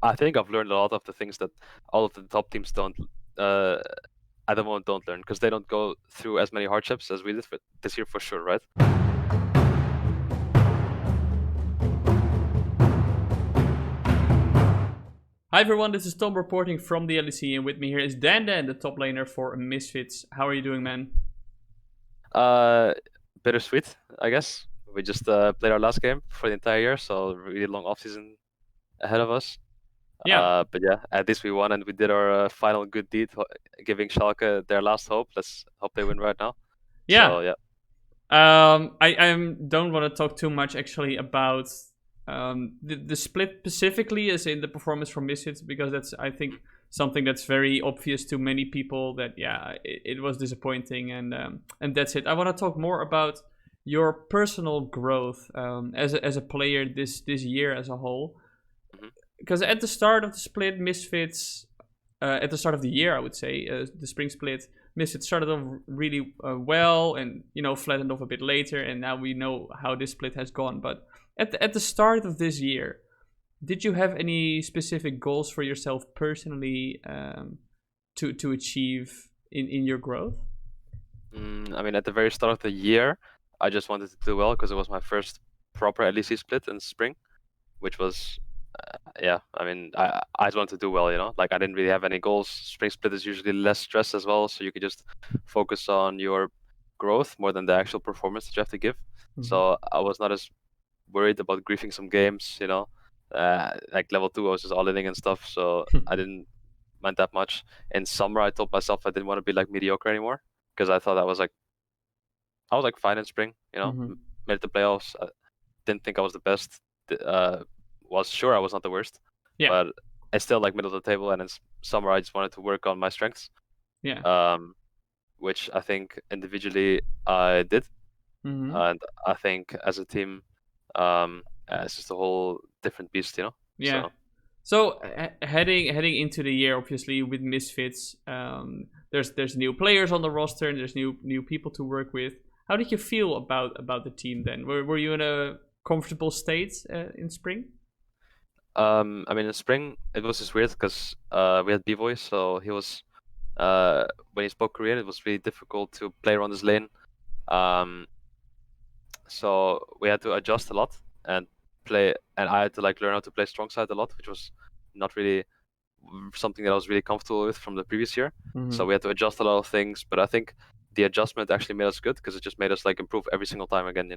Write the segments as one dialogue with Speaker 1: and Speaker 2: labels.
Speaker 1: I think I've learned a lot of the things that all of the top teams don't at the moment don't learn, because they don't go through as many hardships as we did this year for sure, right?
Speaker 2: Hi everyone, this is Tom reporting from the LEC, and with me here is Dan, the top laner for Misfits. How are you doing, man?
Speaker 1: Bittersweet, I guess. We just played our last game for the entire year, so really long off season ahead of us.
Speaker 2: Yeah,
Speaker 1: But yeah, at least we won and we did our final good deed, giving Schalke their last hope. Let's hope they win right now.
Speaker 2: yeah.
Speaker 1: So yeah.
Speaker 2: I don't want to talk too much actually about the split specifically, as in the performance from Misfits, because that's, I think, something that's very obvious to many people that it was disappointing, and that's it. I want to talk more about your personal growth as a player this year as a whole.
Speaker 1: Mhm.
Speaker 2: Because at the start of the split, Misfits, at the start of the year, I would say, the spring split, Misfits started off really well, and flattened off a bit later, and now we know how this split has gone. But at the start of this year, did you have any specific goals for yourself personally to achieve in your growth?
Speaker 1: I mean, at the very start of the year, I just wanted to do well because it was my first proper LEC split in spring, which was, yeah, I mean, I just wanted to do well, Like, I didn't really have any goals. Spring split is usually less stress as well, so you could just focus on your growth more than the actual performance that you have to give. So I was not as worried about griefing some games, like level 2, I was just all inning and stuff, so I didn't mind that much. In summer, I told myself I didn't want to be like mediocre anymore, because I thought I was like fine in spring,
Speaker 2: Mm-hmm.
Speaker 1: made it to playoffs. I didn't think I was the best. Was sure I was not the worst,
Speaker 2: Yeah,
Speaker 1: but I still like middle of the table. And in summer, I just wanted to work on my strengths,
Speaker 2: yeah.
Speaker 1: which I think individually I did,
Speaker 2: Mm-hmm.
Speaker 1: and I think as a team, it's just a whole different beast.
Speaker 2: Yeah.
Speaker 1: So.
Speaker 2: So heading into the year, obviously with Misfits, there's new players on the roster and there's new people to work with. How did you feel about the team then? Were you in a comfortable state in spring?
Speaker 1: I mean, in spring it was just weird because we had B-Boy, so he was when he spoke Korean, it was really difficult to play around his lane. So we had to adjust a lot and I had to like learn how to play strong side a lot, which was not really something that I was really comfortable with from the previous year. So we had to adjust a lot of things, but I think the adjustment actually made us good because it just made us like improve every single time again.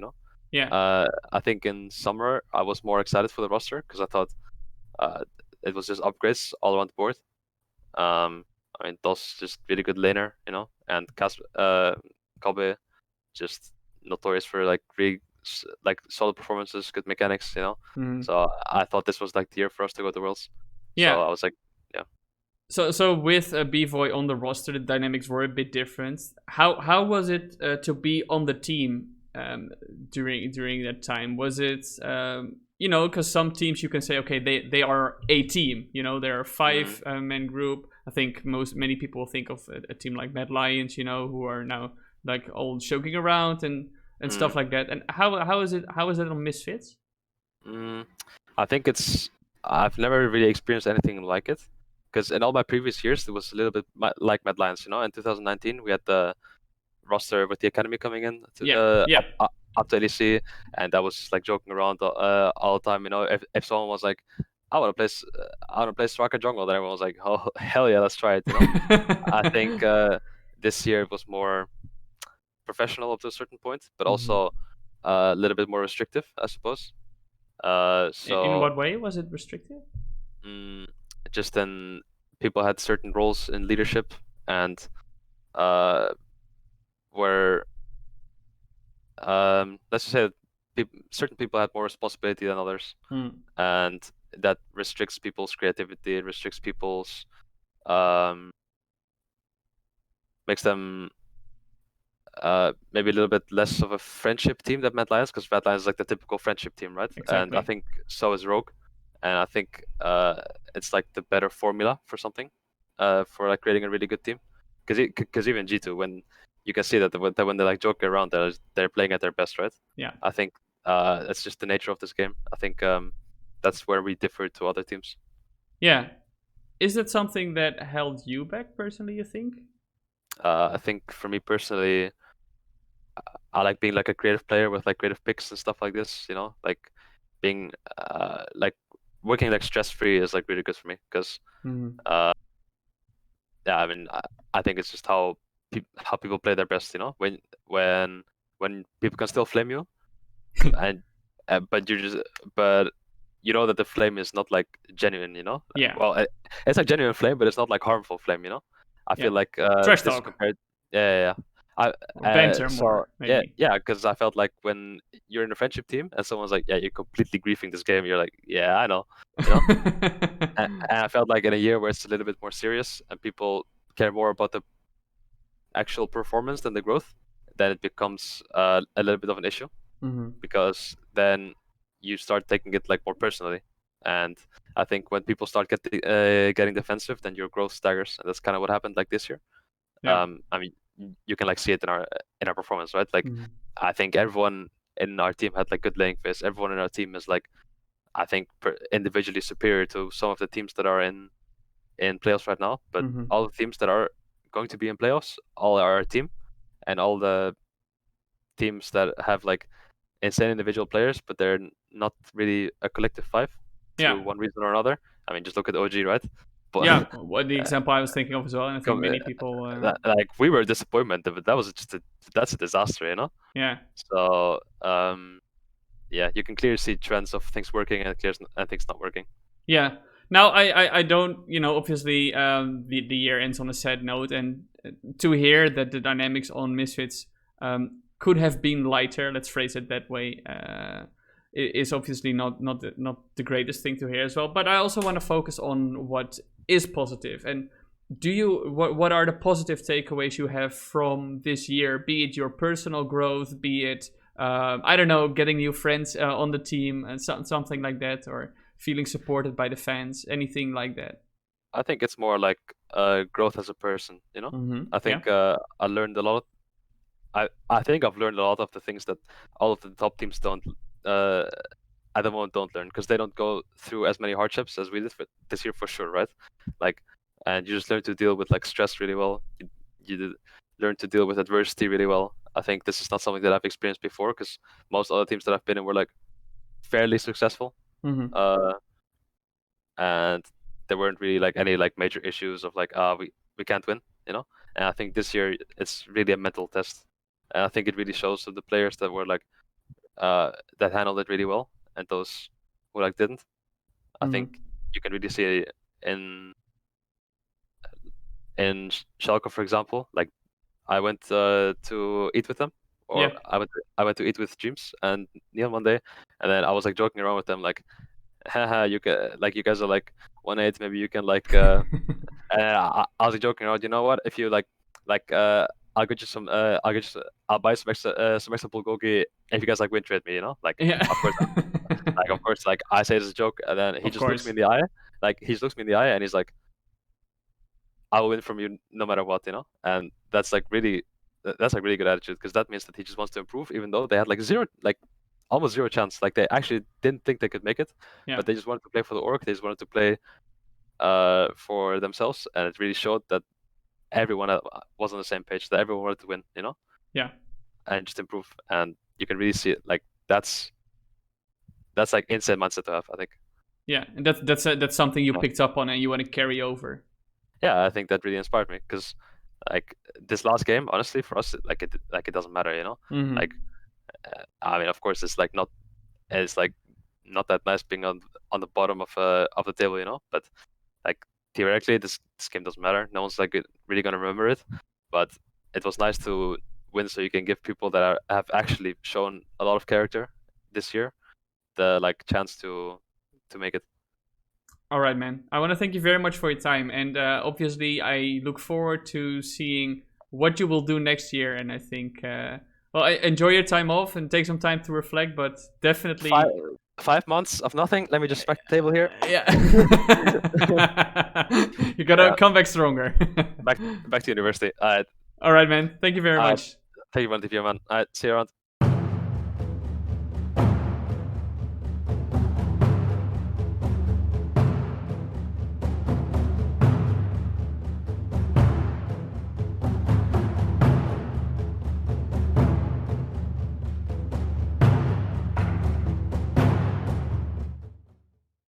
Speaker 2: Yeah.
Speaker 1: I think in summer I was more excited for the roster because I thought it was just upgrades all around the board. I mean, DOS just really good laner, and Kobe just notorious for like really like solid performances, good mechanics.
Speaker 2: Mhm.
Speaker 1: So I thought this was like the year for us to go to Worlds.
Speaker 2: Yeah.
Speaker 1: So I was like, yeah.
Speaker 2: So with B-Voy on the roster, the dynamics were a bit different. How was it to be on the team during that time? Was it because some teams you can say, okay, they are a team. They're a
Speaker 1: Mm,
Speaker 2: five-man group. I think many people think of a team like Mad Lions, who are now like all joking around and stuff
Speaker 1: mm,
Speaker 2: like that. And how is it on Misfits?
Speaker 1: mm. I think I've never really experienced anything like it, because in all my previous years it was a little bit like Mad Lions. In 2019 we had the roster with the academy coming in
Speaker 2: Yeah, yeah.
Speaker 1: up to LEC, and I was just like joking around all the time. If someone was like, I want to play striker jungle, then everyone was like, oh hell yeah, let's try it. I think this year it was more professional up to a certain point, but
Speaker 2: Mhm.
Speaker 1: also a little bit more restrictive, I suppose.
Speaker 2: In
Speaker 1: So
Speaker 2: what way was it restricted?
Speaker 1: mm, just then people had certain roles in leadership, and uh, where let's just say that certain people had more responsibility than others,
Speaker 2: Hmm.
Speaker 1: and that restricts people's creativity. It restricts people's um, makes them maybe a little bit less of a friendship team than Mad Lions, because Mad Lions is like the typical friendship team, right? And I
Speaker 2: Exactly.
Speaker 1: think so is Rogue, and I think it's like the better formula for something, for like creating a really good team. Because even G2, when you can see that when they like joke around, they're playing at their best, right?
Speaker 2: Yeah.
Speaker 1: I think that's just the nature of this game. I think that's where we differ to other teams.
Speaker 2: Yeah. Is that something that held you back personally, you think?
Speaker 1: I think for me personally, I like being like a creative player with like creative picks and stuff like this. Like being like working like stress free is like really good for me because
Speaker 2: Mm-hmm.
Speaker 1: yeah, I mean, I think it's just how people play their best. When people can still flame you, and but but you know that the flame is not like genuine.
Speaker 2: Yeah.
Speaker 1: Well, it's like genuine flame, but it's not like harmful flame. I
Speaker 2: Yeah.
Speaker 1: feel like
Speaker 2: Trash
Speaker 1: this
Speaker 2: talk.
Speaker 1: compared. Yeah, yeah.
Speaker 2: Or banter
Speaker 1: So
Speaker 2: more, maybe.
Speaker 1: yeah, because I felt like when you're in a friendship team and someone's like, yeah, you're completely griefing this game, you're like, yeah, I know, you know. And I felt like in a year where it's a little bit more serious and people care more about the actual performance than the growth, then it becomes a little bit of an issue
Speaker 2: Mm-hmm.
Speaker 1: because then you start taking it like more personally. And I think when people start getting defensive, then your growth staggers, and that's kind of what happened like this year.
Speaker 2: Yeah.
Speaker 1: I mean, you can like see it in our performance, right? Like,
Speaker 2: Mm-hmm.
Speaker 1: I think everyone in our team had like good laying phase. Everyone in our team is like, I think, individually superior to some of the teams that are in playoffs right now. But
Speaker 2: Mm-hmm.
Speaker 1: all the teams that are going to be in playoffs, all are our team, and all the teams that have like insane individual players, but they're not really a collective five
Speaker 2: Yeah.
Speaker 1: through one reason or another. I mean, just look at OG, right? But
Speaker 2: Yeah. What the example I was thinking of as well, and I think
Speaker 1: come,
Speaker 2: many people.
Speaker 1: like we were a disappointment, but that was that's a disaster,
Speaker 2: Yeah.
Speaker 1: So yeah, you can clearly see trends of things working and things not working.
Speaker 2: Yeah. Now I don't obviously the year ends on a sad note, and to hear that the dynamics on Misfits could have been lighter, let's phrase it that way, is obviously not the greatest thing to hear as well. But I also want to focus on what is positive. And what are the positive takeaways you have from this year? Be it your personal growth, be it I don't know, getting new friends on the team and something like that, or feeling supported by the fans, anything like that.
Speaker 1: I think it's more like growth as a person.
Speaker 2: Mm-hmm.
Speaker 1: I
Speaker 2: Yeah.
Speaker 1: think I learned a lot. I think I've learned a lot of the things that all of the top teams don't at the moment don't learn because they don't go through as many hardships as we did this year for sure, right? Like, and you just learn to deal with like stress really well. You learn to deal with adversity really well. I think this is not something that I've experienced before because most other teams that I've been in were like fairly successful.
Speaker 2: Mm-hmm.
Speaker 1: Uh, and there weren't really like any like major issues of like we can't win. And I think this year it's really a mental test, and I think it really shows to the players that were like that handled it really well, and those who like didn't. I
Speaker 2: Mm-hmm.
Speaker 1: think you can really see in Schalke, for example. Like I went to eat with them,
Speaker 2: Yeah.
Speaker 1: or I went to eat with James and Neil one day, and then I was like joking around with them like, haha, you guys are like 1-8, maybe you can like I was joking around. You know what? If you like I'll get you some I'll buy some extra bulgogi if you guys like win trade me. Like
Speaker 2: Yeah.
Speaker 1: of course like I say it as a joke, and then he
Speaker 2: Of
Speaker 1: just looks me
Speaker 2: course.
Speaker 1: in the eye. Like he just looks me in the eye and he's like, I will win from you no matter what. And that's like that's like really good attitude because that means that he just wants to improve, even though they had like almost zero chance. Like they actually didn't think they could make it,
Speaker 2: Yeah.
Speaker 1: but they just wanted to play for the org. They just wanted to play for themselves, and it really showed that everyone was on the same page. That everyone wanted to win.
Speaker 2: Yeah.
Speaker 1: And just improve. And you can really see it. Like that's like insane mindset to have, I think.
Speaker 2: Yeah. And that's something you
Speaker 1: Yeah,
Speaker 2: picked up on and you want to carry over.
Speaker 1: yeah, I think that really inspired me because like this last game, honestly, for us, it doesn't matter.
Speaker 2: Mm-hmm.
Speaker 1: Like I mean, of course, it's like not that nice being on the bottom of the table. But like theoretically, this game doesn't matter. No one's like really gonna remember it. But it was nice to win, so you can give people that have actually shown a lot of character this year the like chance to make it.
Speaker 2: All right, man. I want to thank you very much for your time, and obviously, I look forward to seeing what you will do next year. And I think, enjoy your time off and take some time to reflect. But definitely,
Speaker 1: 5 months of nothing. Let me just smack the table here.
Speaker 2: yeah, you gotta come back stronger.
Speaker 1: back to university.
Speaker 2: All right, man. Thank you very much.
Speaker 1: Thank you, man. See you around.